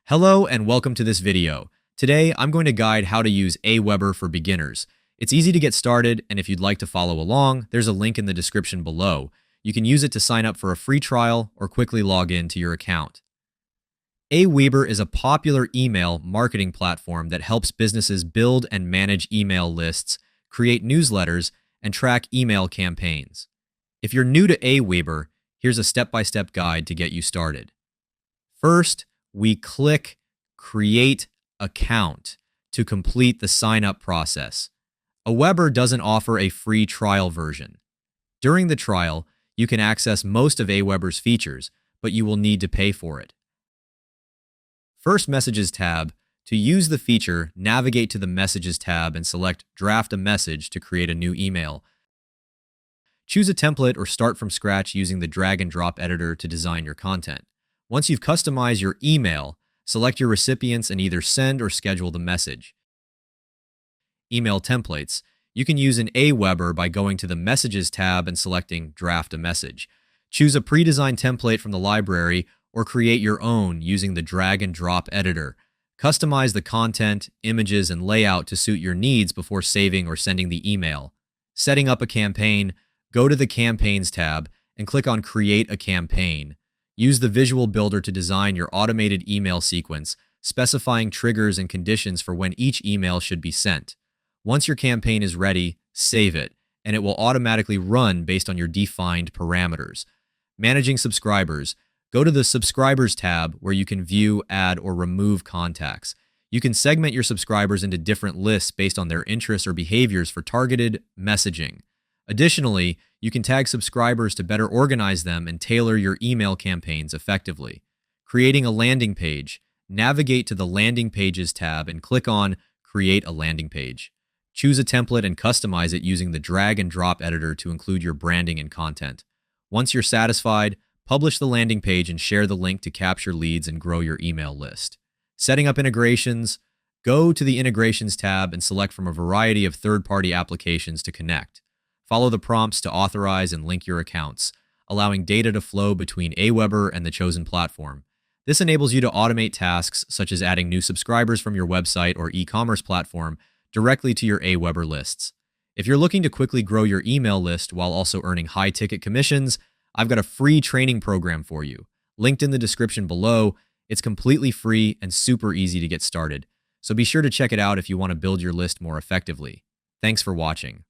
Hello and welcome to this video. Today, I'm going to guide how to use Aweber for beginners. It's easy to get started, and if you'd like to follow along, there's a link in the description below. You can use it to sign up for a free trial or quickly log in to your account. Aweber is a popular email marketing platform that helps businesses build and manage email lists, create newsletters, and track email campaigns. If you're new to Aweber, here's a step-by-step guide to get you started. First, we click Create Account to complete the sign-up process. Aweber doesn't offer a free trial version. During the trial, you can access most of Aweber's features, but you will need to pay for it. First, Messages tab. To use the feature, navigate to the Messages tab and select Draft a Message to create a new email. Choose a template or start from scratch using the drag and drop editor to design your content. Once you've customized your email, select your recipients and either send or schedule the message. Email templates. You can use an Aweber by going to the Messages tab and selecting Draft a Message. Choose a pre-designed template from the library or create your own using the drag and drop editor. Customize the content, images, and layout to suit your needs before saving or sending the email. Setting up a campaign. Go to the Campaigns tab and click on Create a Campaign. Use the Visual Builder to design your automated email sequence, specifying triggers and conditions for when each email should be sent. Once your campaign is ready, save it, and it will automatically run based on your defined parameters. Managing subscribers. Go to the Subscribers tab where you can view, add, or remove contacts. You can segment your subscribers into different lists based on their interests or behaviors for targeted messaging. Additionally, you can tag subscribers to better organize them and tailor your email campaigns effectively. Creating a landing page. Navigate to the Landing Pages tab and click on Create a Landing Page. Choose a template and customize it using the drag and drop editor to include your branding and content. Once you're satisfied, publish the landing page and share the link to capture leads and grow your email list. Setting up integrations. Go to the Integrations tab and select from a variety of third-party applications to connect. Follow the prompts to authorize and link your accounts, allowing data to flow between Aweber and the chosen platform. This enables you to automate tasks such as adding new subscribers from your website or e-commerce platform directly to your Aweber lists. If you're looking to quickly grow your email list while also earning high-ticket commissions, I've got a free training program for you. Linked in the description below. It's completely free and super easy to get started. So be sure to check it out if you want to build your list more effectively. Thanks for watching.